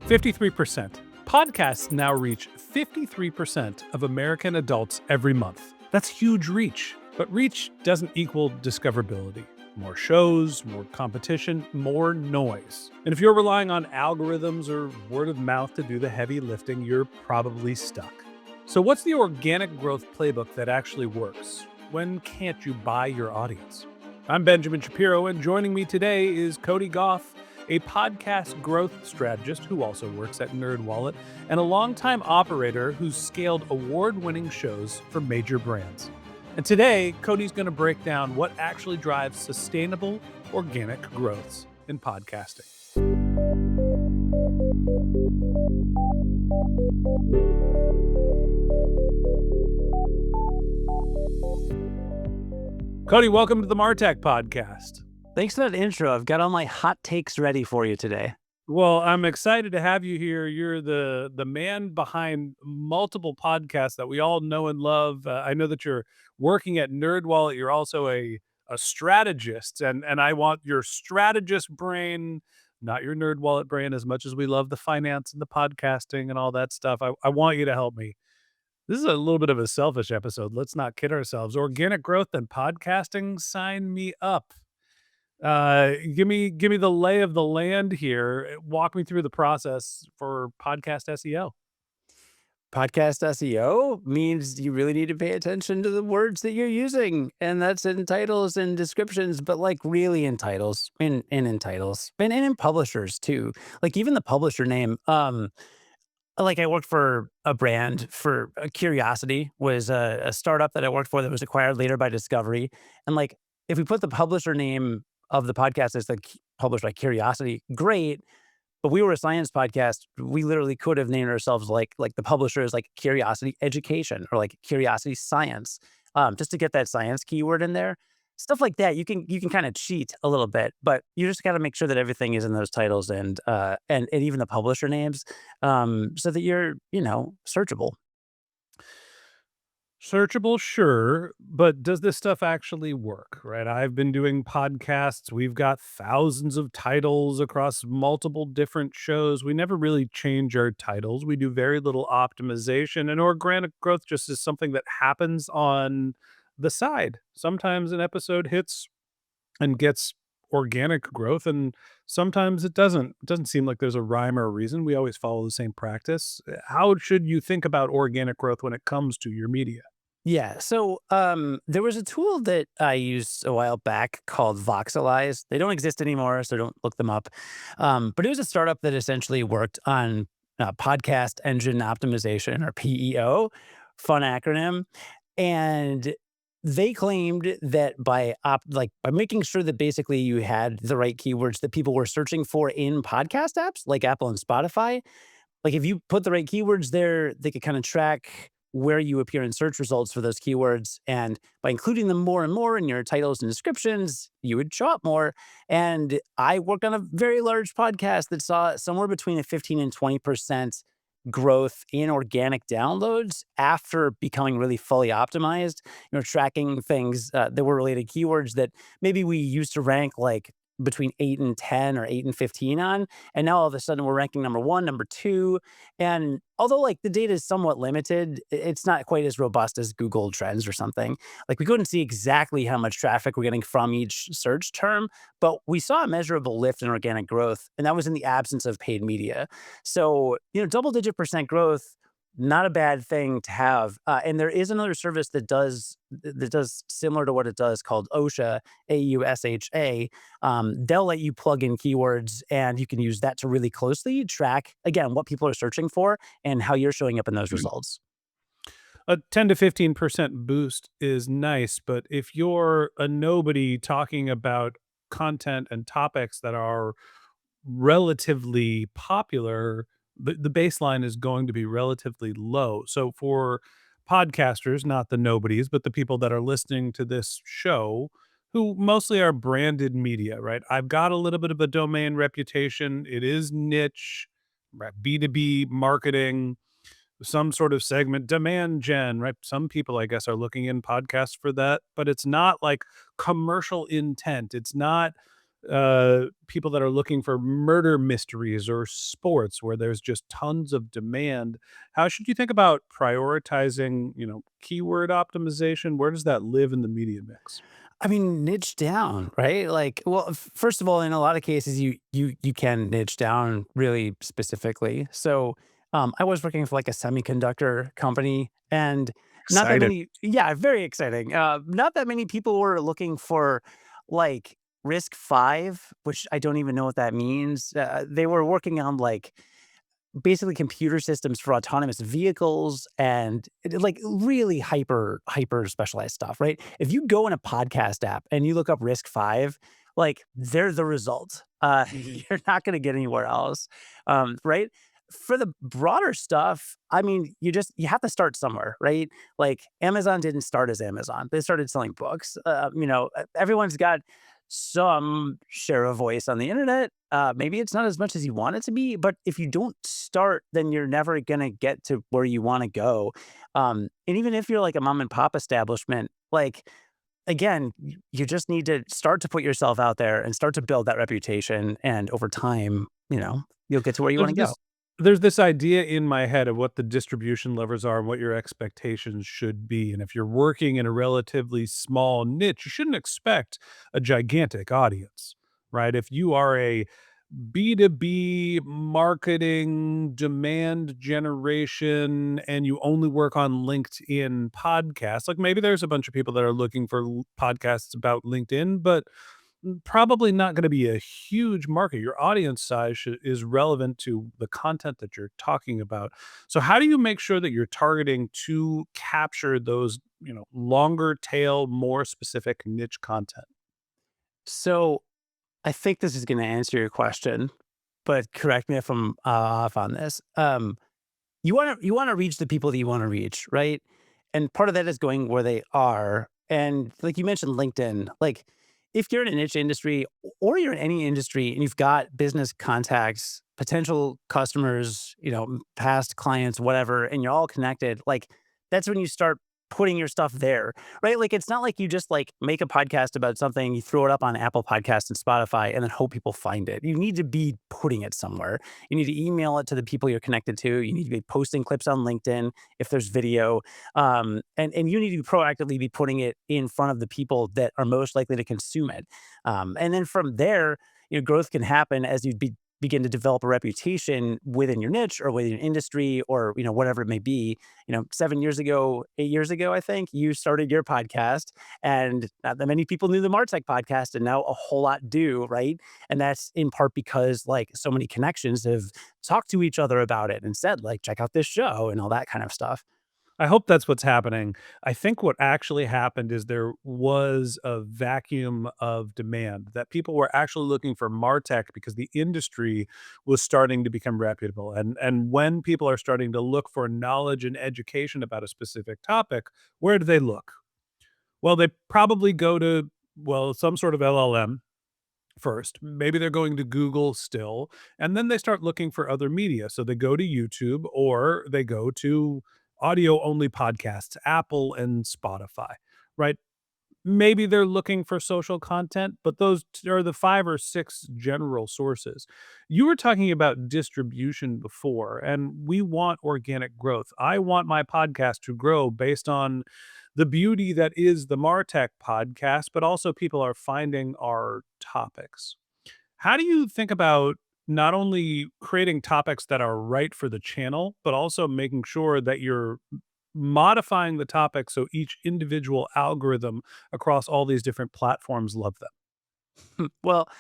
53%. Podcasts now reach 53% of American adults every month. That's huge reach. But reach doesn't equal discoverability. More shows, more competition, more noise. And if you're relying on algorithms or word of mouth to do the heavy lifting, you're probably stuck. So what's the organic growth playbook that actually works? When can't you buy your audience? I'm Benjamin Shapiro, and joining me today is Cody Gough, a podcast growth strategist who also works at NerdWallet, and a longtime operator who's scaled award-winning shows for major brands. And today, Cody's going to break down what actually drives sustainable organic growths in podcasting. Cody, welcome to the Martech podcast. Thanks for that intro. I've got all my hot takes ready for you today. Well, I'm excited to have you here. You're the man behind multiple podcasts that we all know and love. I know that you're working at NerdWallet. You're also a strategist, and I want your strategist brain, not your NerdWallet brain, as much as we love the finance and the podcasting and all that stuff. I want you to help me. This is a little bit of a selfish episode. Let's not kid ourselves. Organic growth and podcasting, sign me up. Give me the lay of the land here. Walk me through the process for podcast SEO. Podcast SEO means you really need to pay attention to the words that you're using, and that's in titles and descriptions, but like really in titles and in titles and in publishers too. Like even the publisher name. Like I worked for a brand for Curiosity was a startup that I worked for that was acquired later by Discovery. And like, if we put the publisher name of the podcast as published by Curiosity, great. But we were a science podcast. We literally could have named ourselves like the publisher is like Curiosity Education or like Curiosity Science, just to get that science keyword in there. Stuff like that, you can kind of cheat a little bit, but you just got to make sure that everything is in those titles and even the publisher names, so that you're searchable. Searchable, sure, but does this stuff actually work, right? I've been doing podcasts. We've got thousands of titles across multiple different shows. We never really change our titles. We do very little optimization, and organic growth just is something that happens on the side. Sometimes an episode hits and gets organic growth, and sometimes it doesn't. It doesn't seem like there's a rhyme or a reason. We always follow the same practice. How should you think about organic growth when it comes to your media? Yeah. So there was a tool that I used a while back called Voxelize. They don't exist anymore, so don't look them up. But it was a startup that essentially worked on podcast engine optimization, or PEO, fun acronym. And they claimed that by making sure that basically you had the right keywords that people were searching for in podcast apps like Apple and Spotify, like if you put the right keywords there, they could kind of track where you appear in search results for those keywords. And by including them more and more in your titles and descriptions, you would show up more. And I worked on a very large podcast that saw somewhere between a 15 and 20% growth in organic downloads after becoming really fully optimized, tracking things that were related keywords that maybe we used to rank like between 8 and 10 or 8 and 15 on. And now all of a sudden we're ranking number 1, number 2. And although like the data is somewhat limited, it's not quite as robust as Google Trends or something. Like we couldn't see exactly how much traffic we're getting from each search term, but we saw a measurable lift in organic growth. And that was in the absence of paid media. So, double-digit percent growth, not a bad thing to have. And there is another service that does similar to what it does called OSHA, AUSHA. They'll let you plug in keywords, and you can use that to really closely track, again, what people are searching for and how you're showing up in those results. A 10 to 15% boost is nice, but if you're a nobody talking about content and topics that are relatively popular, the baseline is going to be relatively low. So for podcasters, not the nobodies, but the people that are listening to this show, who mostly are branded media, right? I've got a little bit of a domain reputation. It is niche, right? B2B marketing, some sort of segment, demand gen, right? Some people, I guess, are looking in podcasts for that, but it's not like commercial intent. It's not people that are looking for murder mysteries or sports where there's just tons of demand. How should you think about prioritizing, keyword optimization? Where does that live in the media mix? I mean, niche down, right? Like, well, first of all, in a lot of cases, you can niche down really specifically. So, I was working for like a semiconductor company, and not that Excited. many, yeah, very exciting. Not that many people were looking for like Risk 5, which I don't even know what that means. They were working on like basically computer systems for autonomous vehicles and like really hyper specialized stuff, right? If you go in a podcast app and you look up Risk 5, like they're the result. You're not going to get anywhere else, right? For the broader stuff, I mean, you have to start somewhere, right? Like Amazon didn't start as Amazon; they started selling books. Everyone's got some share of voice on the internet. Maybe it's not as much as you want it to be, but if you don't start, then you're never going to get to where you want to go. And even if you're like a mom and pop establishment, like again, you just need to start to put yourself out there and start to build that reputation. And over time, you'll get to where you want There's to go. this there's this idea in my head of what the distribution levers are and what your expectations should be, and if you're working in a relatively small niche, you shouldn't expect a gigantic audience, right? If you are a B2B marketing, demand generation, and you only work on LinkedIn podcasts, like, maybe there's a bunch of people that are looking for podcasts about LinkedIn, but probably not gonna be a huge market. Your audience size is relevant to the content that you're talking about. So how do you make sure that you're targeting to capture those, longer tail, more specific niche content? So I think this is going to answer your question, but correct me if I'm off on this. You want to reach the people that you want to reach, right? And part of that is going where they are. And like you mentioned LinkedIn, like if you're in a niche industry or you're in any industry and you've got business contacts, potential customers, past clients, whatever, and you're all connected, like that's when you start putting your stuff there, right? Like it's not like you just like make a podcast about something, you throw it up on Apple Podcasts and Spotify and then hope people find it. You need to be putting it somewhere. You need to email it to the people you're connected to. You need to be posting clips on LinkedIn if there's video. And you need to proactively be putting it in front of the people that are most likely to consume it. And then from there, growth can happen as begin to develop a reputation within your niche or within your industry or whatever it may be. 7 years ago, 8 years ago, I think you started your podcast, and not that many people knew the Martech podcast, and now a whole lot do, right? And that's in part because like so many connections have talked to each other about it and said like, check out this show and all that kind of stuff. I hope that's what's happening. I think what actually happened is there was a vacuum of demand that people were actually looking for MarTech because the industry was starting to become reputable. And when people are starting to look for knowledge and education about a specific topic, where do they look? Well, they probably go to, well, some sort of LLM first. Maybe they're going to Google still, and then they start looking for other media. So they go to YouTube or they go to audio only podcasts, Apple and Spotify, right? Maybe they're looking for social content, but those are the 5 or 6 general sources. You were talking about distribution before, and we want organic growth. I want my podcast to grow based on the beauty that is the Martech podcast, but also people are finding our topics. How do you think about not only creating topics that are right for the channel, but also making sure that you're modifying the topic so each individual algorithm across all these different platforms love them? Well,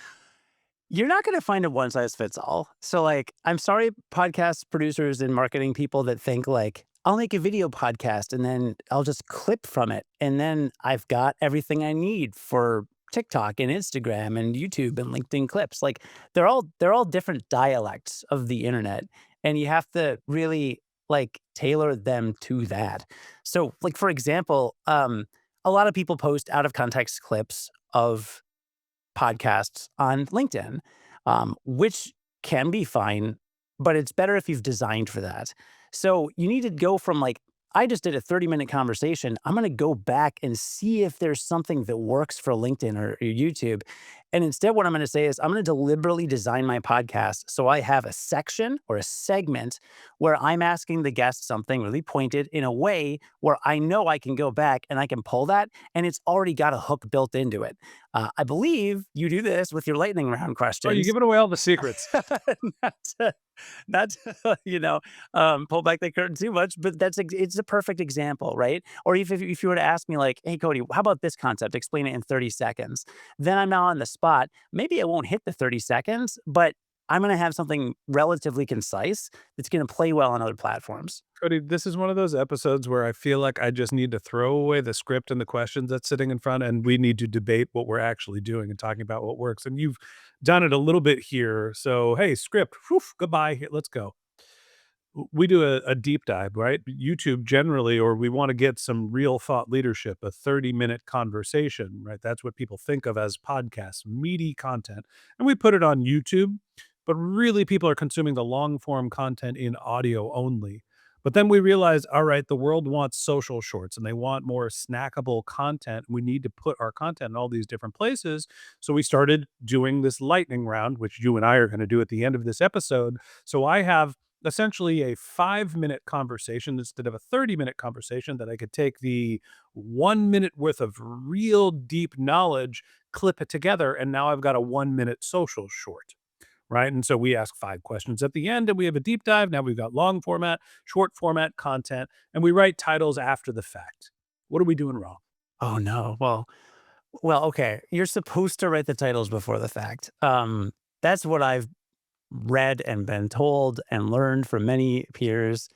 you're not going to find a one size fits all. So, like, I'm sorry, podcast producers and marketing people that think, like, I'll make a video podcast and then I'll just clip from it. And then I've got everything I need for TikTok and Instagram and YouTube and LinkedIn clips. Like, they're all different dialects of the internet. And you have to really like tailor them to that. So, like, for example, a lot of people post out of context clips of podcasts on LinkedIn, which can be fine, but it's better if you've designed for that. So you need to go from like, I just did a 30-minute conversation. I'm going to go back and see if there's something that works for LinkedIn or YouTube. And instead, what I'm going to say is I'm going to deliberately design my podcast so I have a section or a segment where I'm asking the guest something really pointed in a way where I know I can go back and I can pull that, and it's already got a hook built into it. I believe you do this with your lightning round Oh, you're questions. giving away all the secrets. not to, not to, pull back the curtain too much, but it's a perfect example, right? Or if you were to ask me like, hey, Cody, how about this concept? Explain it in 30 seconds. Then I'm now on the spot. Maybe I won't hit the 30 seconds, but I'm going to have something relatively concise that's going to play well on other platforms. Cody, this is one of those episodes where I feel like I just need to throw away the script and the questions that's sitting in front, and we need to debate what we're actually doing and talking about what works. And you've done it a little bit here. So, hey, script, whew, goodbye. Let's go. We do a deep dive, right? YouTube generally, or we want to get some real thought leadership, a 30-minute conversation, right? That's what people think of as podcasts, meaty content. And we put it on YouTube, but really people are consuming the long form content in audio only. But then we realize, all right, the world wants social shorts and they want more snackable content. We need to put our content in all these different places. So we started doing this lightning round, which you and I are going to do at the end of this episode. So I have essentially a 5-minute conversation instead of a 30-minute conversation that I could take the 1 minute worth of real deep knowledge, clip it together, and now I've got a 1 minute social short. Right. And so we ask 5 questions at the end and we have a deep dive. Now we've got long format, short format content, and we write titles after the fact. What are we doing wrong? Oh no. Well, okay. You're supposed to write the titles before the fact. That's what I've read and been told and learned from many peers.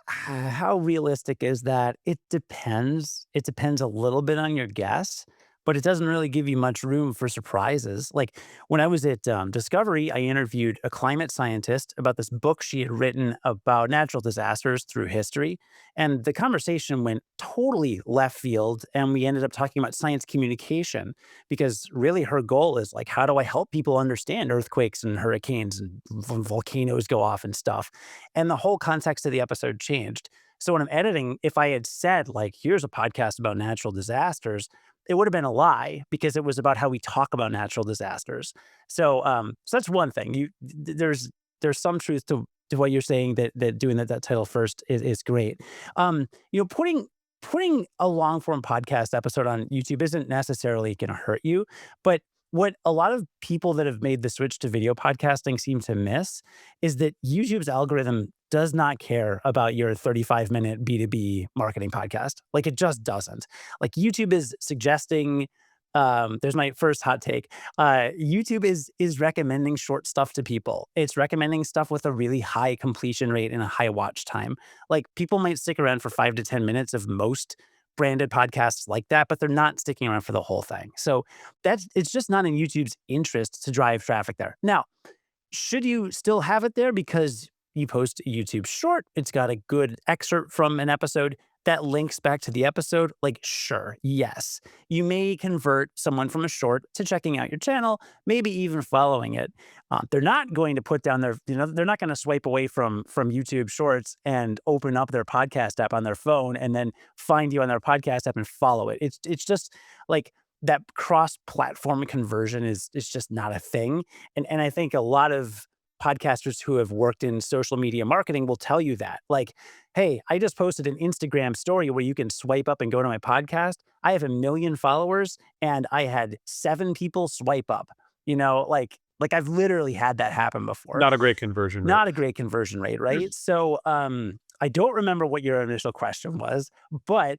How realistic is that? It depends. It depends a little bit on your guess, but it doesn't really give you much room for surprises. Like when I was at Discovery, I interviewed a climate scientist about this book she had written about natural disasters through history. And the conversation went totally left field. And we ended up talking about science communication because really her goal is like, how do I help people understand earthquakes and hurricanes and when volcanoes go off and stuff? And the whole context of the episode changed. So when I'm editing, if I had said like, here's a podcast about natural disasters, it would have been a lie because it was about how we talk about natural disasters. So that's one thing. There's some truth to what you're saying that doing that title first is great. Putting a long form podcast episode on YouTube isn't necessarily going to hurt you, but what a lot of people that have made the switch to video podcasting seem to miss is that YouTube's algorithm does not care about your 35-minute B2B marketing podcast. Like it just doesn't. Like YouTube is suggesting, there's my first hot take. YouTube is recommending short stuff to people. It's recommending stuff with a really high completion rate and a high watch time. Like people might stick around for 5 to 10 minutes of most branded podcasts like that, but they're not sticking around for the whole thing. So it's just not in YouTube's interest to drive traffic there. Now, should you still have it there because you post a YouTube short, it's got a good excerpt from an episode that links back to the episode? Like, sure, yes. You may convert someone from a short to checking out your channel, maybe even following it. They're not going to put down they're not going to swipe away from YouTube Shorts and open up their podcast app on their phone and then find you on their podcast app and follow it. It's just like that cross-platform conversion is just not a thing. And I think a lot of podcasters who have worked in social media marketing will tell you that. Like, hey, I just posted an Instagram story where you can swipe up and go to my podcast. I have 1 million followers and I had 7 people swipe up. Like I've literally had that happen before. Not a great conversion rate. Not a great conversion rate, right? So I don't remember what your initial question was, but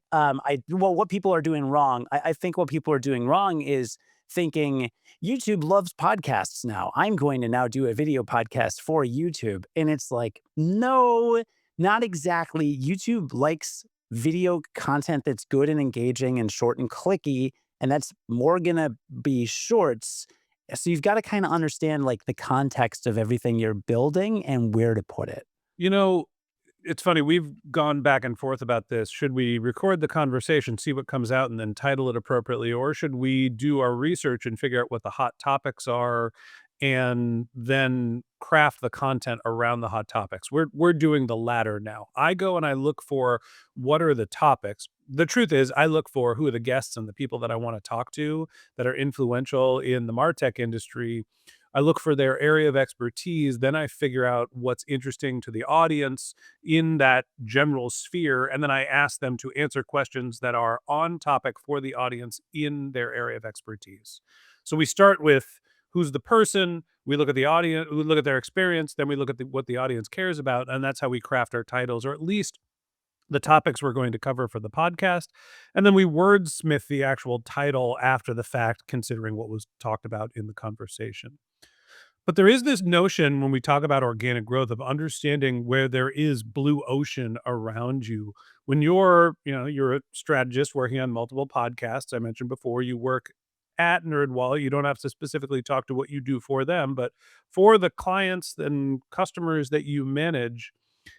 what people are doing wrong. I think what people are doing wrong is thinking YouTube loves podcasts now. I'm going to now do a video podcast for YouTube. And it's like, no, not exactly. YouTube likes video content that's good and engaging and short and clicky. And that's more going to be shorts. So you've got to kind of understand like the context of everything you're building and where to put it. You know, it's funny, we've gone back and forth about this. Should we record the conversation, see what comes out, and then title it appropriately? Or should we do our research and figure out what the hot topics are and then craft the content around the hot topics. We're doing the latter now. I go and I look for what are the topics. The truth is, I look for who are the guests and the people that I want to talk to that are influential in the MarTech industry. I look for their area of expertise. Then I figure out what's interesting to the audience in that general sphere. And then I ask them to answer questions that are on topic for the audience in their area of expertise. So we start with who's the person, we look at the audience, we look at their experience, then we look at what the audience cares about. And that's how we craft our titles, or at least the topics we're going to cover for the podcast. And then we wordsmith the actual title after the fact, considering what was talked about in the conversation. But there is this notion when we talk about organic growth of understanding where there is blue ocean around you. When you're a strategist working on multiple podcasts, I mentioned before, you work at NerdWallet. You don't have to specifically talk to what you do for them, but for the clients and customers that you manage,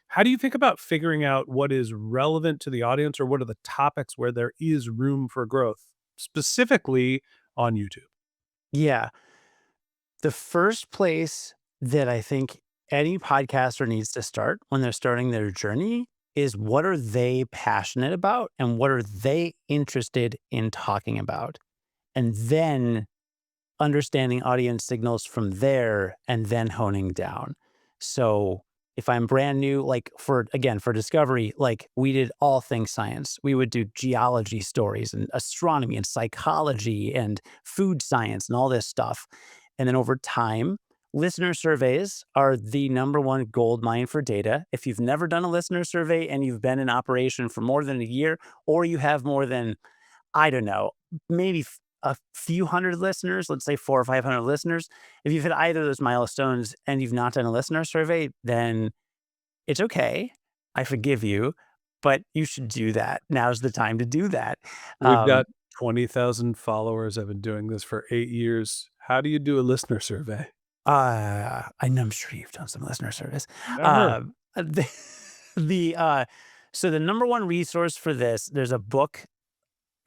how do you think about figuring out what is relevant to the audience, or what are the topics where there is room for growth, specifically on YouTube? Yeah. The first place that I think any podcaster needs to start when they're starting their journey is, what are they passionate about and what are they interested in talking about? And then understanding audience signals from there and then honing down. So if I'm brand new, like for Discovery, like we did all things science. We would do geology stories and astronomy and psychology and food science and all this stuff. And then over time, listener surveys are the number one gold mine for data. If you've never done a listener survey and you've been in operation for more than a year, or you have more than, I don't know, maybe a few hundred listeners, let's say 400 or 500 listeners. If you've hit either of those milestones and you've not done a listener survey, then it's okay. I forgive you, but you should do that. Now's the time to do that. We've Um, got 20,000 followers. I've been doing this for 8 years. How do you do a listener survey? I'm sure you've done some listener service. Never. The, so the number one resource for this, there's a book.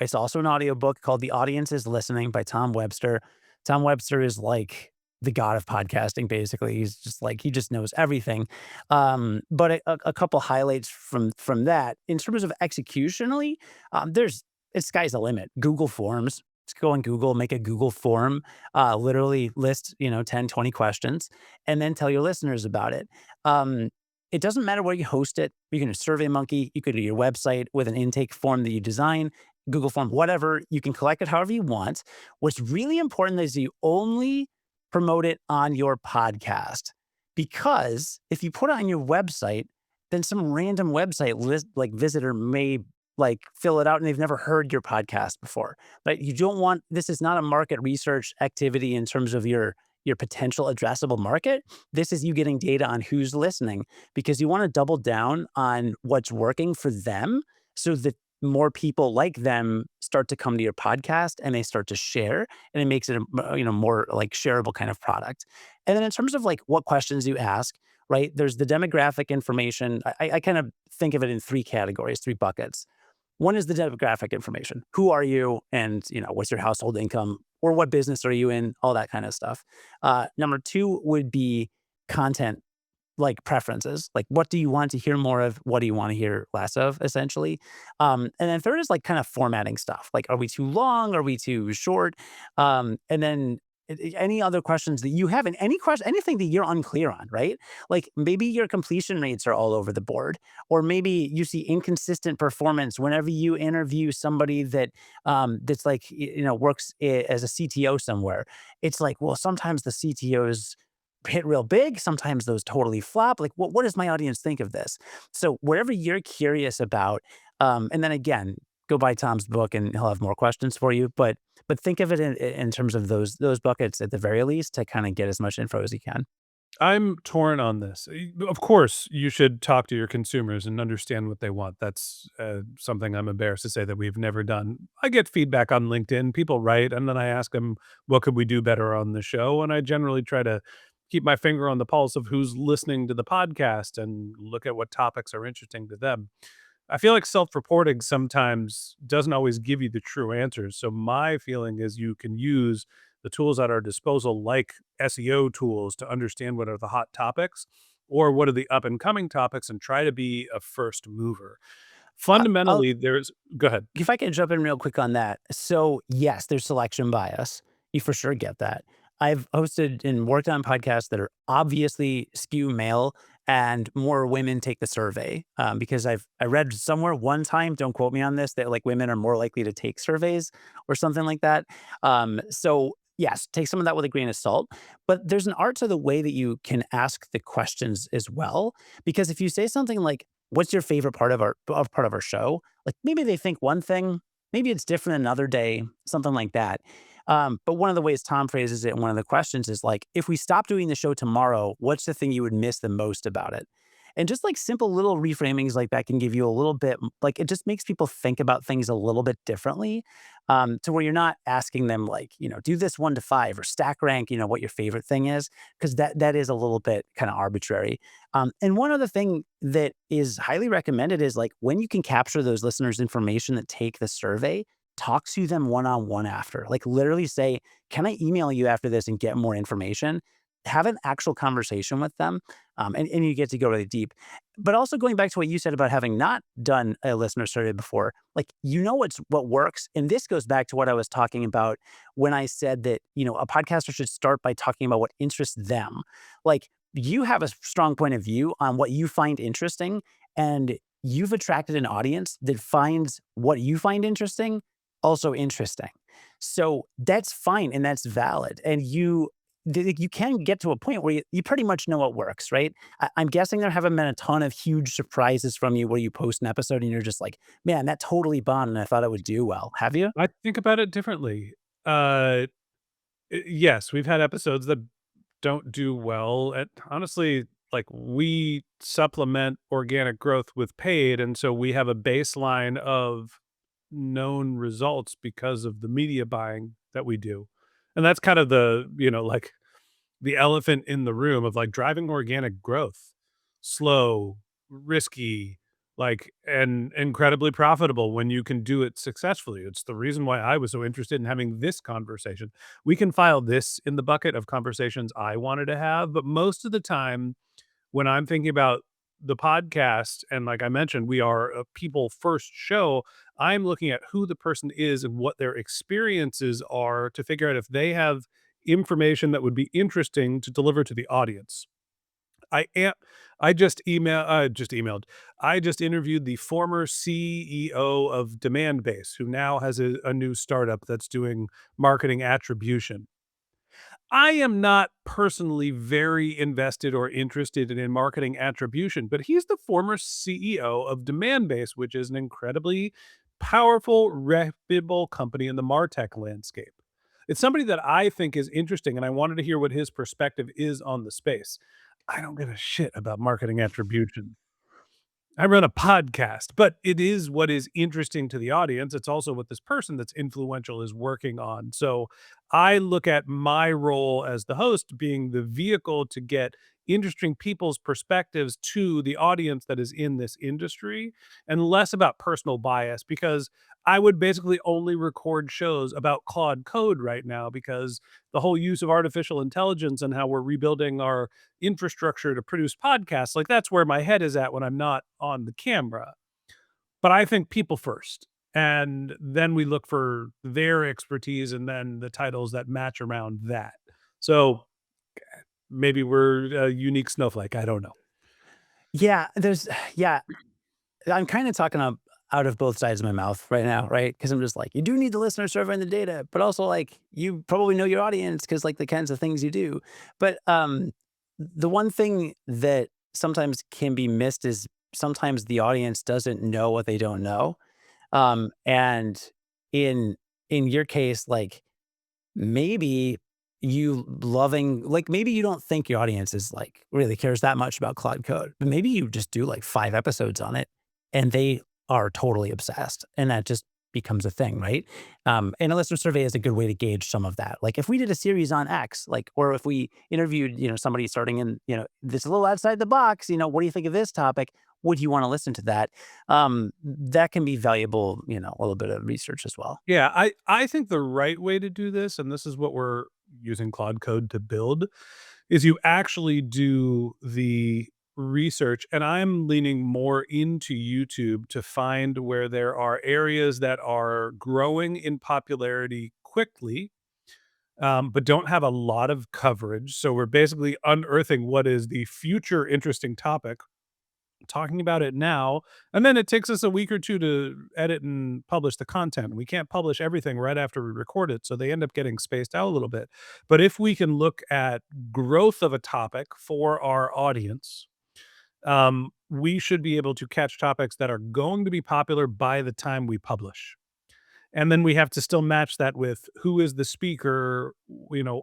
It's also an audiobook called The Audience is Listening by Tom Webster. Tom Webster is like the god of podcasting, basically. He's just like, he just knows everything. But a couple highlights from that in terms of executionally, it's sky's the limit. Google Forms. Just go on Google, make a Google form, literally list, 10, 20 questions, and then tell your listeners about it. It doesn't matter where you host it. You can do SurveyMonkey. You could do your website with an intake form that you design, Google form, whatever. You can collect it however you want. What's really important is you only promote it on your podcast, because if you put it on your website, then some random website list like visitor may like fill it out and they've never heard your podcast before. But you don't want, this is not a market research activity in terms of your potential addressable market. This is you getting data on who's listening, because you want to double down on what's working for them so that more people like them start to come to your podcast and they start to share, and it makes it a more like shareable kind of product. And then in terms of like what questions you ask, right? There's the demographic information. I kind of think of it in three categories, three buckets. One is the demographic information. Who are you? And, what's your household income? Or what business are you in? All that kind of stuff. Number two would be content, like preferences. Like, what do you want to hear more of? What do you want to hear less of, essentially? And then third is like kind of formatting stuff. Like, are we too long? Are we too short? And then any other questions that you have, and any question, anything that you're unclear on, right? Like maybe your completion rates are all over the board, or maybe you see inconsistent performance whenever you interview somebody that's like works as a CTO somewhere. It's like, well, sometimes the CTOs hit real big, sometimes those totally flop. Like, what does my audience think of this? So whatever you're curious about, and then again, go buy Tom's book and he'll have more questions for you. But think of it in terms of those buckets at the very least, to kind of get as much info as you can. I'm torn on this. Of course, you should talk to your consumers and understand what they want. That's something I'm embarrassed to say that we've never done. I get feedback on LinkedIn. People write, and then I ask them, what could we do better on the show? And I generally try to keep my finger on the pulse of who's listening to the podcast and look at what topics are interesting to them. I feel like self-reporting sometimes doesn't always give you the true answers. So my feeling is you can use the tools at our disposal, like SEO tools, to understand what are the hot topics or what are the up and coming topics and try to be a first mover. I'll Fundamentally, there's go ahead. If I can jump in real quick on that. So, yes, there's selection bias. You for sure get that. I've hosted and worked on podcasts that are obviously skew male and more women take the survey because I read somewhere one time, don't quote me on this, that like women are more likely to take surveys or something like that. So yes, take some of that with a grain of salt, but there's an art to the way that you can ask the questions as well. Because if you say something like, "What's your favorite part of our show?" Like, maybe they think one thing, maybe it's different another day, something like that. But one of the ways Tom phrases it in one of the questions is like, if we stop doing the show tomorrow, what's the thing you would miss the most about it? And just like simple little reframings like that can give you a little bit, like it just makes people think about things a little bit differently, to where you're not asking them like, do this 1 to 5 or stack rank, what your favorite thing is, because that is a little bit kind of arbitrary. And one other thing that is highly recommended is like when you can capture those listeners' information that take the survey, talk to them one on one after. Like literally say, "Can I email you after this and get more information?" Have an actual conversation with them, and you get to go really deep. But also going back to what you said about having not done a listener survey before, like what works, and this goes back to what I was talking about when I said that a podcaster should start by talking about what interests them. Like you have a strong point of view on what you find interesting, and you've attracted an audience that finds what you find interesting also interesting. So that's fine and that's valid. And you can get to a point where you pretty much know what works, right? I'm guessing there haven't been a ton of huge surprises from you where you post an episode and you're just like, man, that totally bombed and I thought it would do well. Have you? I think about it differently. Yes, we've had episodes that don't do well. And honestly, like we supplement organic growth with paid, and so we have a baseline of known results because of the media buying that we do. And that's kind of like the elephant in the room of like driving organic growth. Slow, risky, like and incredibly profitable when you can do it successfully. It's the reason why I was so interested in having this conversation. We can file this in the bucket of conversations I wanted to have, but most of the time when I'm thinking about the podcast, and like I mentioned, we are a people first show, I'm looking at who the person is and what their experiences are to figure out if they have information that would be interesting to deliver to the audience. I am just emailed. I just interviewed the former CEO of Demandbase, who now has a new startup that's doing marketing attribution. I am not personally very invested or interested in marketing attribution, but he's the former CEO of Demandbase, which is an incredibly powerful, reputable company in the MarTech landscape. It's somebody that I think is interesting, and I wanted to hear what his perspective is on the space. I don't give a shit about marketing attribution. I run a podcast, but it is what is interesting to the audience. It's also what this person that's influential is working on. So I look at my role as the host being the vehicle to get interesting people's perspectives to the audience that is in this industry and less about personal bias because I would basically only record shows about Claude Code right now because the whole use of artificial intelligence and how we're rebuilding our infrastructure to produce podcasts, like that's where my head is at when I'm not on the camera. But I think people first. And then we look for their expertise and then the titles that match around that. So maybe we're a unique snowflake. I don't know. Yeah, yeah, I'm kind of talking out of both sides of my mouth right now, right? Because I'm just like, you do need the listener survey and the data, but also like you probably know your audience because like the kinds of things you do. But the one thing that sometimes can be missed is sometimes the audience doesn't know what they don't know. And in your case, like maybe maybe you don't think your audience is like really cares that much about Cloud Code, but maybe you just do like 5 episodes on it and they are totally obsessed and that just becomes a thing, right? And a listener survey is a good way to gauge some of that. Like if we did a series on X, like, or if we interviewed, somebody starting in, this a little outside the box, what do you think of this topic? Would you want to listen to that? That can be valuable, a little bit of research as well. Yeah, I think the right way to do this, and this is what using Claude Code to build, is you actually do the research, and I'm leaning more into YouTube to find where there are areas that are growing in popularity quickly, but don't have a lot of coverage. So we're basically unearthing what is the future interesting topic, talking about it now, and then it takes us a week or 2 to edit and publish the content. We can't publish everything right after we record it, so they end up getting spaced out a little bit. But if we can look at growth of a topic for our audience, we should be able to catch topics that are going to be popular by the time we publish. And then we have to still match that with who is the speaker,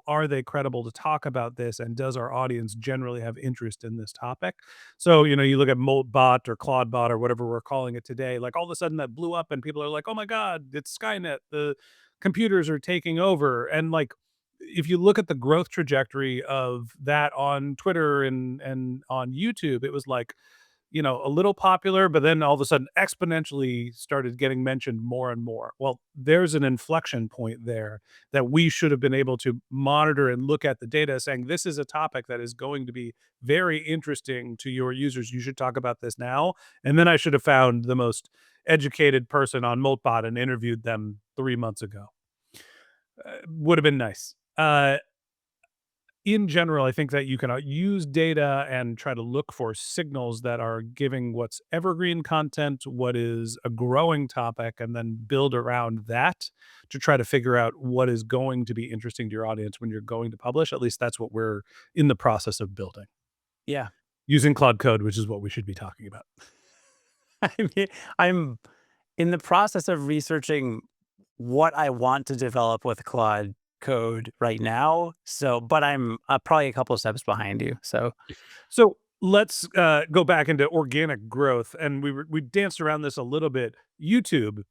are they credible to talk about this, and does our audience generally have interest in this topic? So, you look at Moltbot or Claudebot or whatever we're calling it today, like all of a sudden that blew up and people are like, "Oh my god, it's Skynet. The computers are taking over." And like if you look at the growth trajectory of that on Twitter and on YouTube, it was like, a little popular, but then all of a sudden exponentially started getting mentioned more and more. Well, there's an inflection point there that we should have been able to monitor and look at the data saying, this is a topic that is going to be very interesting to your users. You should talk about this now. And then I should have found the most educated person on Moltbot and interviewed them 3 months ago. Would have been nice. In general, I think that you can use data and try to look for signals that are giving what's evergreen content, what is a growing topic, and then build around that to try to figure out what is going to be interesting to your audience when you're going to publish. At least that's what we're in the process of building Yeah. using Claude Code, which is what we should be talking about. I mean, I'm in the process of researching what I want to develop with Claude Code right now. So, but I'm probably a couple of steps behind you. So, So let's go back into organic growth, and we danced around this a little bit. YouTube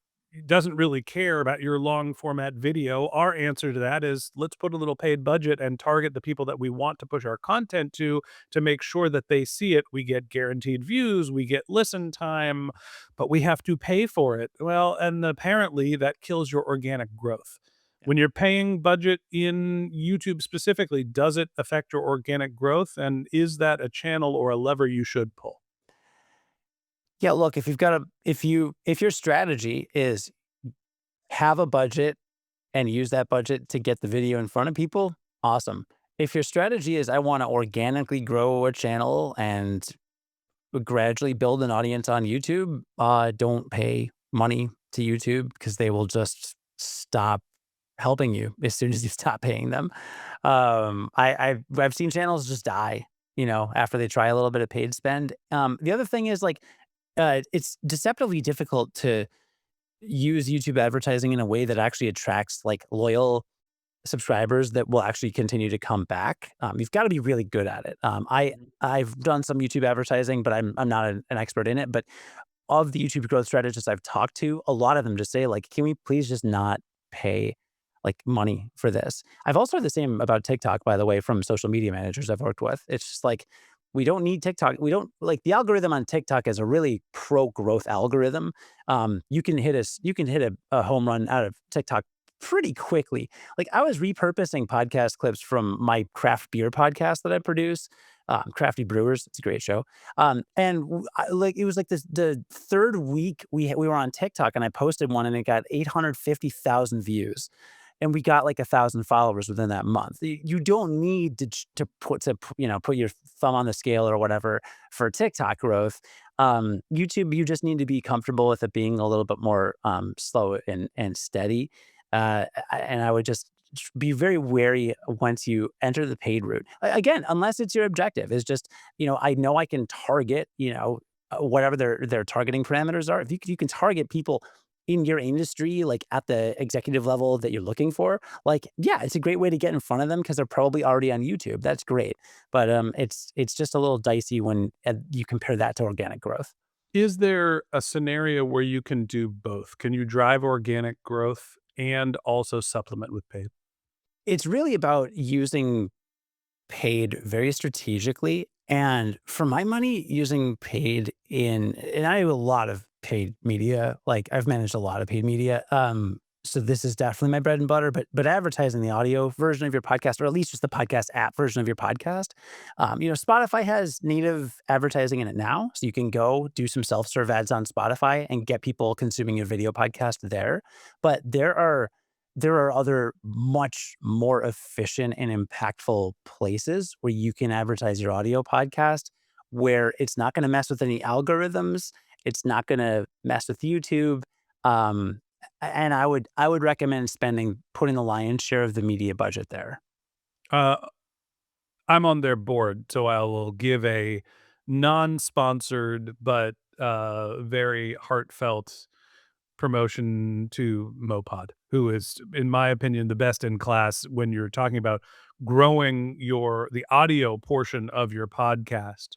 doesn't really care about your long format video. Our answer to that is let's put a little paid budget and target the people that we want to push our content to make sure that they see it. We get guaranteed views, we get listen time, but we have to pay for it. Well, and apparently that kills your organic growth. yeah. When you're paying budget in YouTube specifically, does it affect your organic growth? And is that a channel or a lever you should pull? Yeah, look, if your strategy is have a budget and use that budget to get the video in front of people, awesome. If your strategy is I want to organically grow a channel and gradually build an audience on YouTube, don't pay money to YouTube because they will just stop helping you as soon as you stop paying them. I've seen channels just die, after they try a little bit of paid spend. The other thing is like it's deceptively difficult to use YouTube advertising in a way that actually attracts like loyal subscribers that will actually continue to come back. You've got to be really good at it. I've done some YouTube advertising, but I'm not an expert in it. But of the YouTube growth strategists I've talked to, a lot of them just say like, can we please just not pay like money for this? I've also heard the same about TikTok, by the way, from social media managers I've worked with. It's just like, we don't need TikTok. We don't like the algorithm on TikTok is a really pro growth algorithm. You can hit a home run out of TikTok pretty quickly. Like I was repurposing podcast clips from my craft beer podcast that I produce, Crafty Brewers. It's a great show. Like it was like the third week we were on TikTok and I posted one and it got 850,000 views. And we got like 1,000 followers within that month. You don't need put your thumb on the scale or whatever for TikTok growth. YouTube, you just need to be comfortable with it being a little bit more slow and steady. And I would just be very wary once you enter the paid route. Again, unless it's your objective, is just I know I can target whatever their targeting parameters are. If you can target people in your industry, like at the executive level that you're looking for, like, yeah, it's a great way to get in front of them because they're probably already on YouTube. That's great. But it's just a little dicey when you compare that to organic growth. Is there a scenario where you can do both? Can you drive organic growth and also supplement with paid? It's really about using paid very strategically. And for my money, using paid and I have a lot of paid media, like I've managed a lot of paid media. So this is definitely my bread and butter, but advertising the audio version of your podcast, or at least just the podcast app version of your podcast. Spotify has native advertising in it now, so you can go do some self-serve ads on Spotify and get people consuming your video podcast there. But there are other much more efficient and impactful places where you can advertise your audio podcast, where it's not going to mess with any algorithms, it's not going to mess with YouTube. Um, and I would recommend putting the lion's share of the media budget there. Uh, I'm on their board, so I will give a non-sponsored but very heartfelt promotion to Mopod, who is, in my opinion, the best in class when you're talking about growing the audio portion of your podcast.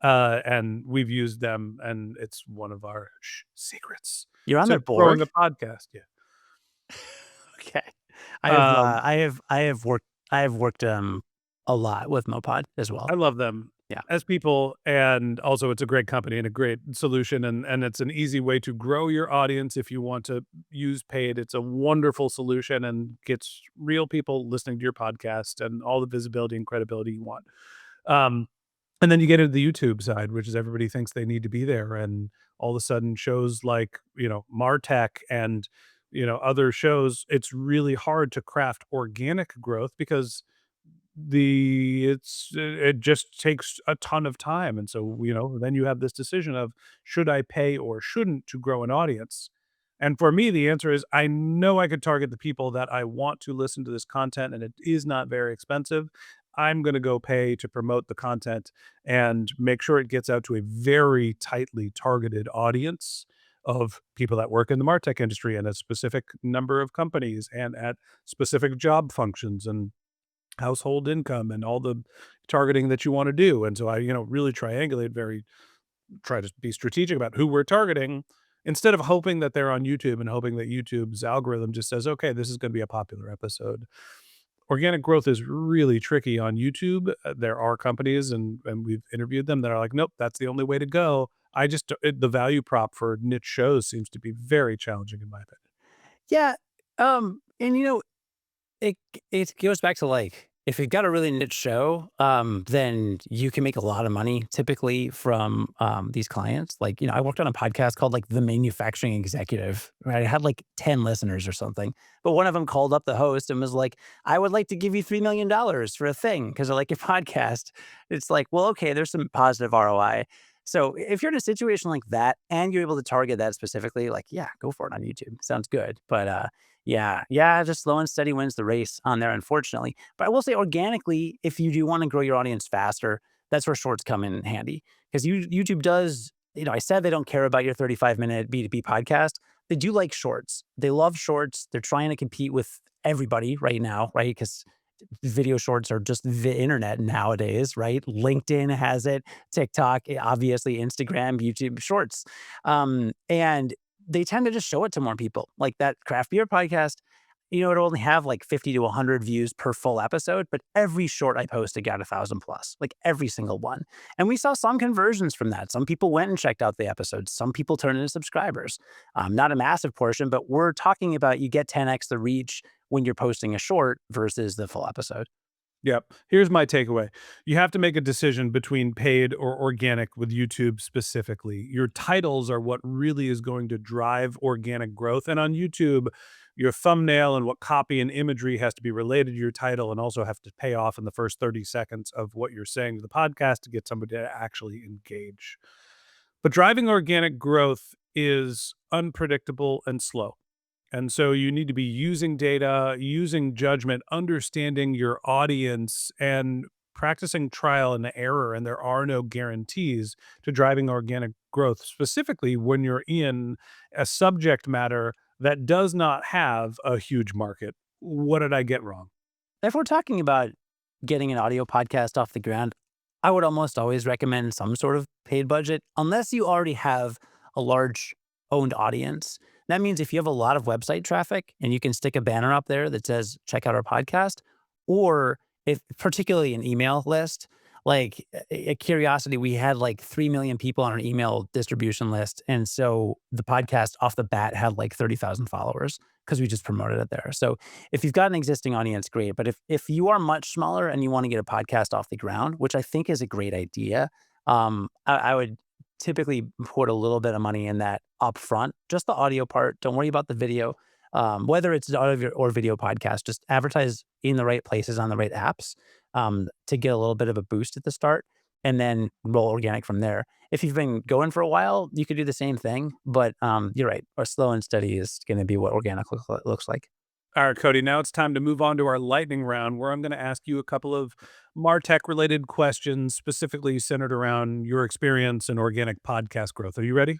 And we've used them, and it's one of our secrets You're on their to growing board? a podcast. Yeah. Okay. Um, I have worked a lot with Mopod as well. I love them Yeah. as people, and also it's a great company and a great solution, and it's an easy way to grow your audience if you want to use paid. It's a wonderful solution and gets real people listening to your podcast and all the visibility and credibility you want. Um, and then you get into the YouTube side, which is everybody thinks they need to be there, and all of a sudden shows like, MarTech and, other shows, it's really hard to craft organic growth because it just takes a ton of time, and so, then you have this decision of, should I pay or shouldn't to grow an audience? And for me, the answer is, I know I could target the people that I want to listen to this content, and it is not very expensive. I'm gonna go pay to promote the content and make sure it gets out to a very tightly targeted audience of people that work in the MarTech industry and a specific number of companies and at specific job functions and household income and all the targeting that you wanna do, and so I, really try to be strategic about who we're targeting instead of hoping that they're on YouTube and hoping that YouTube's algorithm just says, "Okay, this is gonna be a popular episode." Organic growth is really tricky on YouTube. There are companies, and we've interviewed them that are like, "Nope, that's the only way to go." The value prop for niche shows seems to be very challenging in my opinion. Yeah. And It it goes back to, like, if you've got a really niche show, then you can make a lot of money typically from, these clients. Like, I worked on a podcast called, like, The Manufacturing Executive, right? It had, like, 10 listeners or something, but one of them called up the host and was like, "I would like to give you $3 million for a thing because I like your podcast." It's like, well, okay, there's some positive ROI. So if you're in a situation like that and you're able to target that specifically, like, yeah, go for it on YouTube. Sounds good. But, yeah, just slow and steady wins the race on there, unfortunately. But I will say organically, if you do want to grow your audience faster, that's where shorts come in handy. Because YouTube does, I said they don't care about your 35-minute B2B podcast. They do like shorts. They love shorts. They're trying to compete with everybody right now, right? Because video shorts are just the internet nowadays, right? LinkedIn has it, TikTok, obviously Instagram, YouTube shorts. And they tend to just show it to more people. Like that craft beer podcast, it'll only have like 50 to 100 views per full episode, but every short I posted got 1,000 plus, like every single one. And we saw some conversions from that. Some people went and checked out the episodes. Some people turned into subscribers. Not a massive portion, but we're talking about you get 10x the reach when you're posting a short versus the full episode. Yep. Here's my takeaway. You have to make a decision between paid or organic with YouTube specifically. Your titles are what really is going to drive organic growth. And on YouTube, your thumbnail and what copy and imagery has to be related to your title and also have to pay off in the first 30 seconds of what you're saying to the podcast to get somebody to actually engage. But driving organic growth is unpredictable and slow. And so you need to be using data, using judgment, understanding your audience, and practicing trial and error. And there are no guarantees to driving organic growth, specifically when you're in a subject matter that does not have a huge market. What did I get wrong? If we're talking about getting an audio podcast off the ground, I would almost always recommend some sort of paid budget, unless you already have a large owned audience. That means if you have a lot of website traffic and you can stick a banner up there that says, check out our podcast, or if particularly an email list, Like a curiosity, we had like 3 million people on our email distribution list. And so the podcast off the bat had like 30,000 followers because we just promoted it there. So if you've got an existing audience, great. But if you are much smaller and you want to get a podcast off the ground, which I think is a great idea, I would typically put a little bit of money in that upfront, just the audio part. Don't worry about the video. Whether it's an audio or video podcast, just advertise in the right places on the right apps to get a little bit of a boost at the start and then roll organic from there. If you've been going for a while, you could do the same thing, but you're right. Or slow and steady is going to be what organic looks like. All right, Cody, now it's time to move on to our lightning round where I'm going to ask you a couple of MarTech related questions, specifically centered around your experience in organic podcast growth. Are you ready?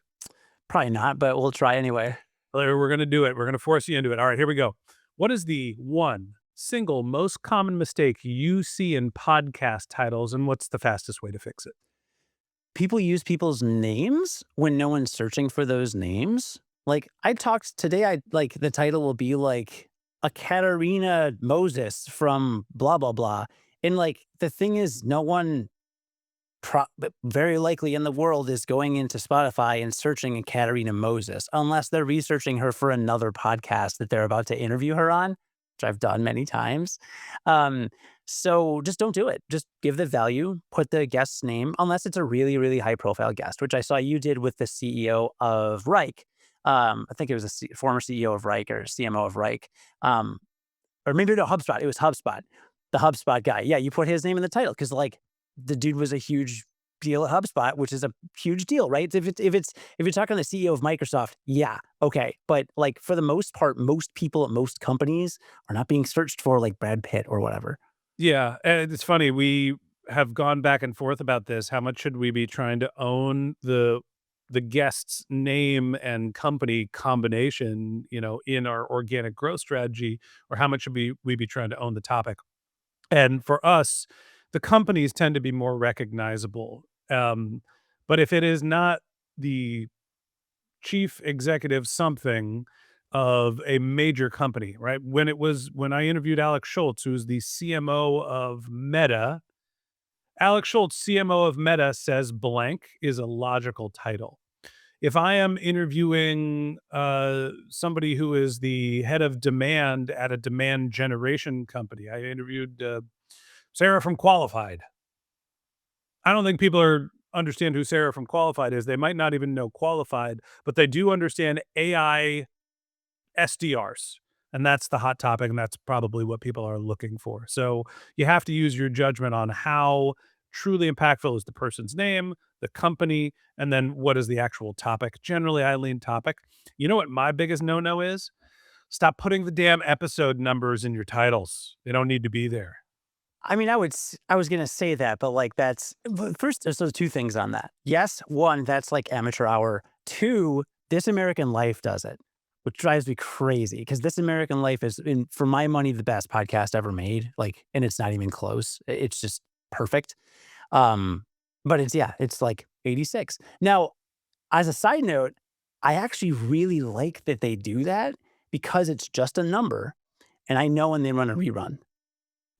Probably not, but we'll try anyway. We're going to do it. We're going to force you into it. All right, here we go. What is the one single most common mistake you see in podcast titles, and what's the fastest way to fix it? People use people's names when no one's searching for those names. Like I talked today, I like the title will be like a Katarina Moses from blah blah blah. And like the thing is, no one very likely in the world is going into Spotify and searching a Katarina Moses unless they're researching her for another podcast that they're about to interview her on, which I've done many times. Um, so just don't do it. Just give the value, put the guest's name, unless it's a really, really high profile guest, which I saw you did with the CEO of Reich. I think it was a former CEO of Reich or CMO of Reich. Um, or maybe no, HubSpot. It was HubSpot, the HubSpot guy. Yeah, you put his name in the title because like the dude was a huge deal at HubSpot, which is a huge deal, right? If you're talking to the CEO of Microsoft, yeah, okay. But like for the most part, most people at most companies are not being searched for like Brad Pitt or whatever. Yeah, and it's funny. We have gone back and forth about this. How much should we be trying to own the guest's name and company combination, in our organic growth strategy, or how much should we be trying to own the topic? And for us, the companies tend to be more recognizable. But if it is not the chief executive something of a major company, right? When I interviewed Alex Schultz, who's the CMO of Meta, Alex Schultz, CMO of Meta, says blank is a logical title. If I am interviewing somebody who is the head of demand at a demand generation company, I interviewed Sarah from Qualified. I don't think people understand who Sarah from Qualified is. They might not even know Qualified, but they do understand AI SDRs. And that's the hot topic, and that's probably what people are looking for. So you have to use your judgment on how truly impactful is the person's name, the company, and then what is the actual topic. Generally, I lean topic. You know what my biggest no-no is? Stop putting the damn episode numbers in your titles. They don't need to be there. I mean, I was gonna say that, but like first. There's those two things on that. Yes, one, that's like amateur hour. Two, This American Life does it, which drives me crazy because This American Life is, for my money, the best podcast ever made. Like, and it's not even close. It's just perfect. Um, but it's like 86. Now, as a side note, I actually really like that they do that because it's just a number, and I know when they run a rerun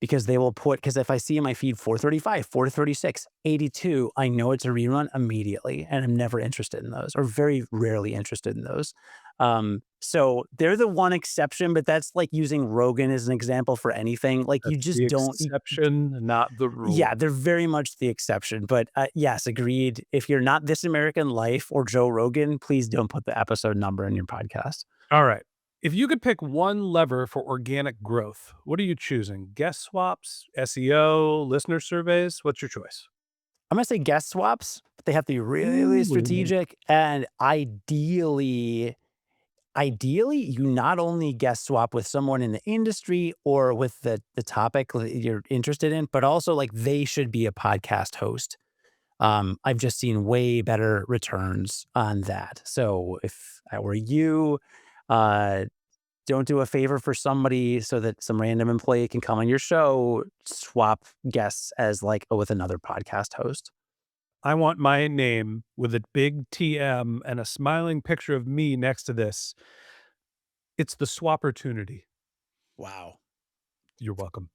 because they will because if I see in my feed 435, 436, 82, I know it's a rerun immediately, and I'm never interested in those or very rarely interested in those. So they're the one exception, but that's like using Rogan as an example for anything. Like you That's just the don't. exception, not the Yeah, rule. they're very much the exception. But yes, agreed. If you're not This American Life or Joe Rogan, please don't put the episode number in your podcast. All right. If you could pick one lever for organic growth, what are you choosing? Guest swaps, SEO, listener surveys? What's your choice? I'm gonna say guest swaps, but they have to be really Ooh. strategic and ideally, you not only guest swap with someone in the industry or with the topic that you're interested in, but also like they should be a podcast host. I've just seen way better returns on that. So if I were you, uh, don't do a favor for somebody so that some random employee can come on your show. Swap guests as like with another podcast host. I want my name with a big TM and a smiling picture of me next to this. It's the swappertunity. Wow. You're welcome.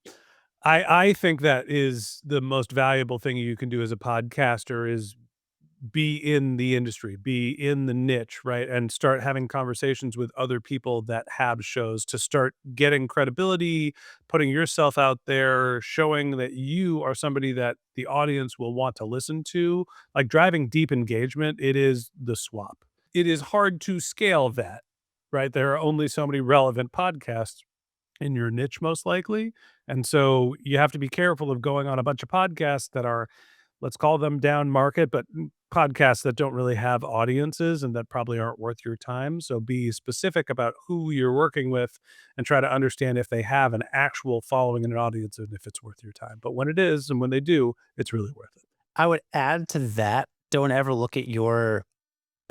I think that is the most valuable thing you can do as a podcaster is be in the industry, be in the niche, right? And start having conversations with other people that have shows to start getting credibility, putting yourself out there, showing that you are somebody that the audience will want to listen to. Like driving deep engagement, it is the swap. It is hard to scale that, right? There are only so many relevant podcasts in your niche most likely. And so you have to be careful of going on a bunch of podcasts that are, let's call them down market, but podcasts that don't really have audiences and that probably aren't worth your time. So be specific about who you're working with and try to understand if they have an actual following and an audience and if it's worth your time. But when it is and when they do, it's really worth it. I would add to that, don't ever look at your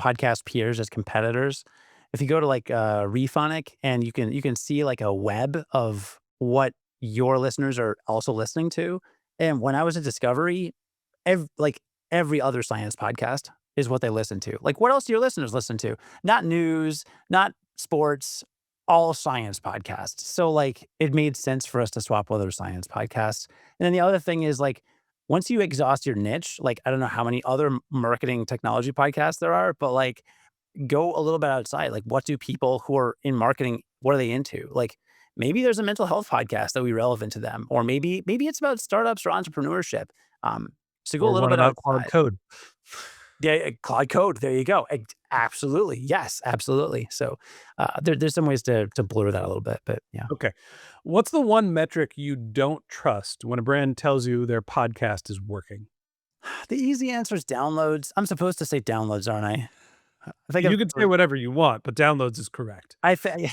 podcast peers as competitors. If you go to like Refonic and you can see like a web of what your listeners are also listening to. And when I was at Discovery, like every other science podcast is what they listen to. Like, what else do your listeners listen to? Not news, not sports, all science podcasts. So like it made sense for us to swap with other science podcasts. And then the other thing is like once you exhaust your niche, like I don't know how many other marketing technology podcasts there are, but like go a little bit outside. Like what do people who are in marketing, what are they into? Like maybe there's a mental health podcast that would be relevant to them, or maybe it's about startups or entrepreneurship. Um, so go a Or little one bit about Claude outside. Code. Yeah, Claude Code. There you go. Absolutely. Yes, absolutely. So there's some ways to blur that a little bit, but yeah. Okay. What's the one metric you don't trust when a brand tells you their podcast is working? The easy answer is downloads. I'm supposed to say downloads, aren't I? I think You can say whatever you want, but downloads is correct. I think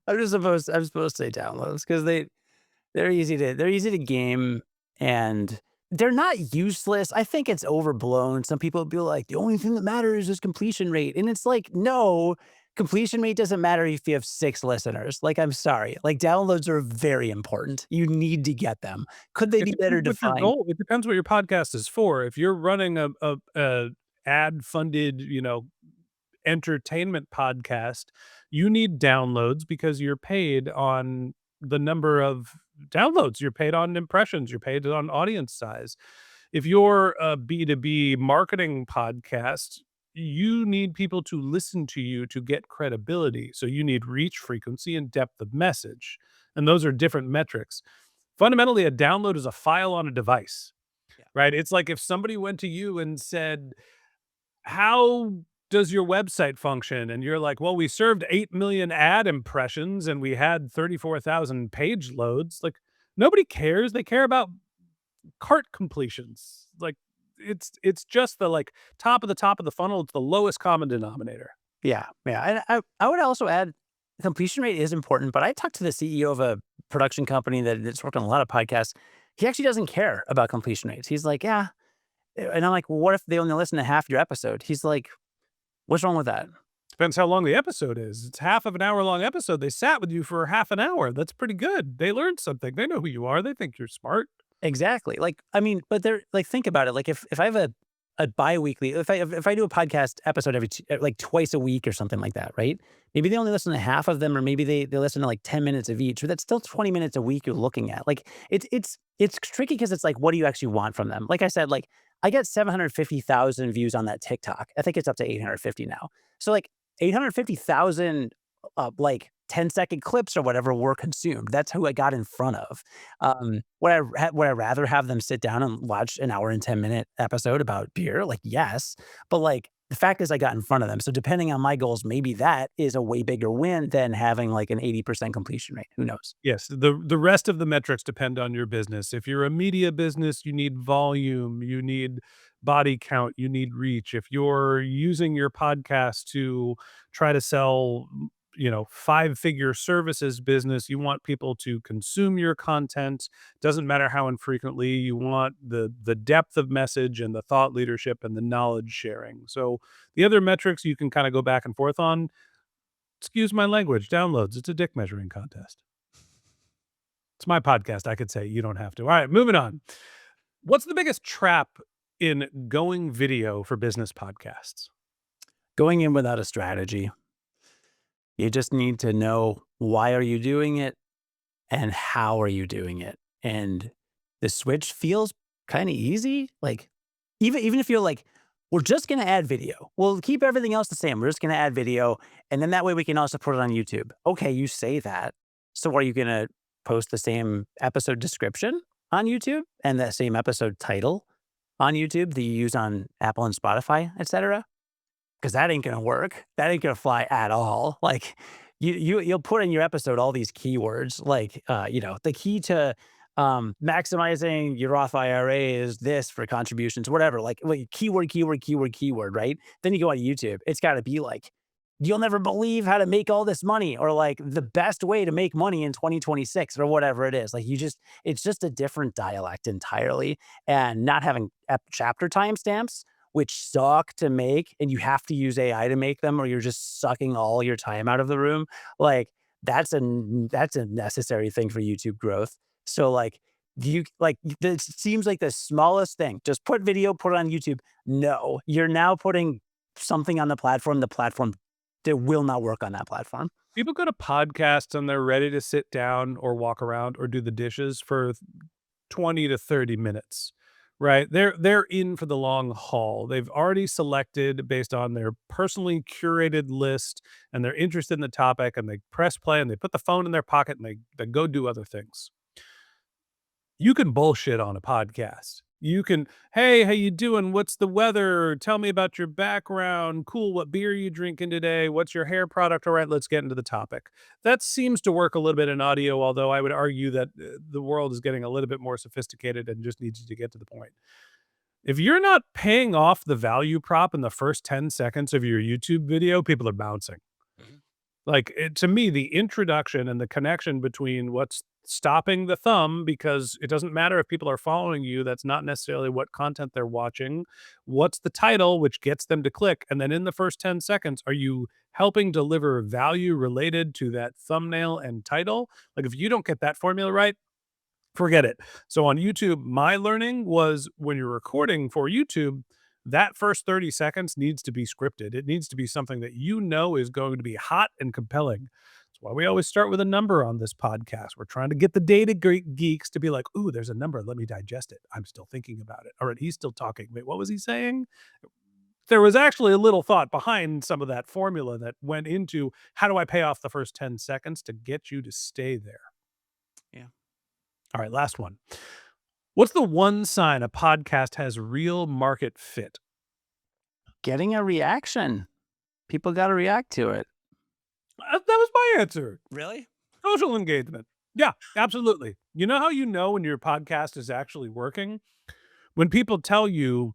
I'm supposed to say downloads because they're easy to game and they're not useless. I think it's overblown. Some people would be like, the only thing that matters is completion rate. And it's like, no, completion rate doesn't matter if you have 6 listeners. Like, I'm sorry. Like downloads are very important. You need to get them. Could they It be better depends what your defined? goal it depends what your podcast is for. If you're running a ad-funded, entertainment podcast, you need downloads because you're paid on the number of downloads, you're paid on impressions, you're paid on audience size. If you're a B2B marketing podcast, you need people to listen to you to get credibility. So you need reach, frequency, and depth of message. And those are different metrics. Fundamentally, a download is a file on a device, Yeah. right? It's like if somebody went to you and said, how does your website function? And you're like, well, we served 8 million ad impressions and we had 34,000 page loads. Like, nobody cares. They care about cart completions. Like, it's just the like top of the funnel. It's the lowest common denominator. Yeah. Yeah. And I would also add completion rate is important, but I talked to the CEO of a production company that's worked on a lot of podcasts. He actually doesn't care about completion rates. He's like, yeah. And I'm like, well, what if they only listen to half your episode? He's like, what's wrong with that? Depends how long the episode is. It's half of an hour long episode. They sat with you for half an hour. That's pretty good. They learned something. They know who you are. They think you're smart. Exactly. Like, I mean, but they're like, think about it. Like, if I have a biweekly, if I do a podcast episode like twice a week or something like that, right? Maybe they only listen to half of them, or maybe they listen to like 10 minutes of each. But that's still 20 minutes a week you're looking at. Like, it's tricky because it's like, what do you actually want from them? Like I said, like I get 750,000 views on that TikTok. I think it's up to 850 now. So like 850,000 like 10-second clips or whatever were consumed. That's who I got in front of. Would I rather have them sit down and watch an hour and 10-minute episode about beer? Like, yes, but like the fact is I got in front of them. So depending on my goals, maybe that is a way bigger win than having like an 80% completion rate. Who knows? Yes, the rest of the metrics depend on your business. If you're a media business, you need volume, you need body count, you need reach. If you're using your podcast to try to sell, five-figure services business, you want people to consume your content. Doesn't matter how infrequently, you want the depth of message and the thought leadership and the knowledge sharing. So the other metrics you can kind of go back and forth on. Excuse my language, downloads. It's a dick measuring contest. It's my podcast. I could say you don't have to. All right, moving on. What's the biggest trap in going video for business podcasts? Going in without a strategy. You just need to know, why are you doing it? and how are you doing it? And the switch feels kind of easy. Like even if you're like, we're just gonna add video. We'll keep everything else the same. We're just gonna add video, and then that way we can also put it on YouTube. Okay, you say that. So are you gonna post the same episode description on YouTube and the same episode title on YouTube that you use on Apple and Spotify, etc.? Because that ain't gonna work. That ain't gonna fly at all. Like you'll put in your episode all these keywords, like the key to maximizing your Roth IRA is this for contributions, whatever. Like keyword, right? Then you go on YouTube. It's got to be like, you'll never believe how to make all this money, or like the best way to make money in 2026, or whatever it is. Like it's just a different dialect entirely, and not having chapter timestamps, which suck to make, and you have to use AI to make them, or you're just sucking all your time out of the room. Like that's a necessary thing for YouTube growth. So like, do you like it seems like the smallest thing. Just put video, put it on YouTube. No, you're now putting something on the platform. The platform that will not work on that platform. People go to podcasts and they're ready to sit down or walk around or do the dishes for 20 to 30 minutes, right? They're in for the long haul. They've already selected based on their personally curated list, and they're interested in the topic, and they press play and they put the phone in their pocket and they go do other things. You can bullshit on a podcast. You can, "Hey, how you doing? What's the weather? Tell me about your background. Cool, what beer are you drinking today? What's your hair product? All right, let's get into the topic." That seems to work a little bit in audio, although I would argue that, the world is getting a little bit more sophisticated and just needs to get to the point. If you're not paying off the value prop in the first 10 seconds of your YouTube video, people are bouncing. Mhm. Like, to me, the introduction and the connection between what's stopping the thumb, because it doesn't matter if people are following you, that's not necessarily what content they're watching. What's the title, which gets them to click? And then in the first 10 seconds, are you helping deliver value related to that thumbnail and title? Like, if you don't get that formula right, forget it. So on YouTube, my learning was when you're recording for YouTube, that first 30 seconds needs to be scripted. It needs to be something that you know is going to be hot and compelling. That's why we always start with a number on this podcast. We're trying to get the data geeks to be like, "Ooh, there's a number. Let me digest it. I'm still thinking about it. All right, he's still talking. Wait, what was he saying?" There was actually a little thought behind some of that formula that went into how do I pay off the first 10 seconds to get you to stay there? Yeah. All right, last one. What's the one sign a podcast has real market fit? Getting a reaction. People got to react to it. That was my answer. Really? Social engagement. Yeah, absolutely. You know how you know when your podcast is actually working? When people tell you,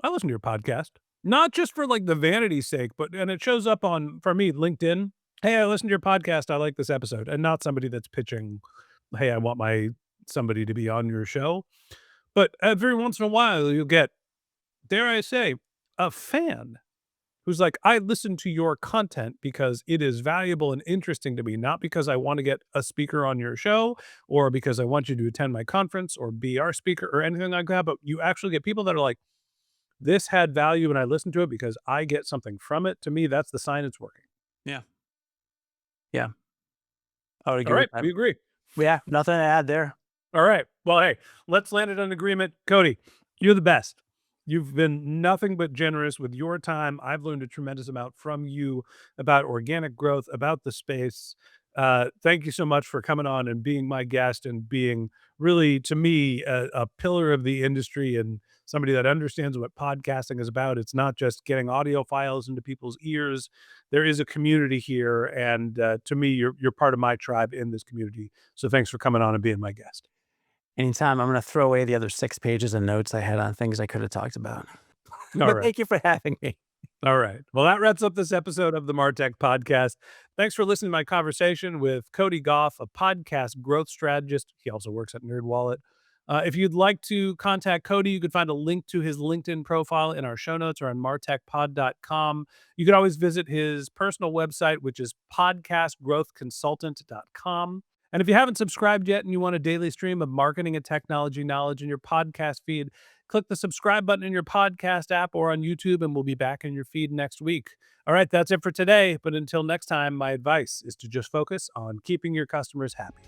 "I listen to your podcast," not just for like the vanity's sake, but and it shows up on, for me, LinkedIn. "Hey, I listened to your podcast. I like this episode," and not somebody that's pitching, "Hey, I want my somebody to be on your show." But every once in a while, you'll get, dare I say, a fan who's like, "I listen to your content because it is valuable and interesting to me, not because I want to get a speaker on your show or because I want you to attend my conference or be our speaker or anything like that." But you actually get people that are like, "This had value and I listened to it because I get something from it." To me, that's the sign it's working. Yeah. Yeah. I would All agree right, with that. we agree. Yeah. Nothing to add there. All right. Well, hey, let's land it on agreement. Cody, you're the best. You've been nothing but generous with your time. I've learned a tremendous amount from you about organic growth, about the space. Thank you so much for coming on and being my guest and being really, to me, a pillar of the industry and somebody that understands what podcasting is about. It's not just getting audio files into people's ears. There is a community here, and to me, you're part of my tribe in this community. So thanks for coming on and being my guest. Anytime. I'm going to throw away the other 6 pages of notes I had on things I could have talked about. All But right. thank you for having me. All right. Well, that wraps up this episode of the Martech Podcast. Thanks for listening to my conversation with Cody Gough, a podcast growth strategist. He also works at NerdWallet. If you'd like to contact Cody, you can find a link to his LinkedIn profile in our show notes or on martechpod.com. You could always visit his personal website, which is podcastgrowthconsultant.com. And if you haven't subscribed yet and you want a daily stream of marketing and technology knowledge in your podcast feed, click the subscribe button in your podcast app or on YouTube, and we'll be back in your feed next week. All right, that's it for today. But until next time, my advice is to just focus on keeping your customers happy.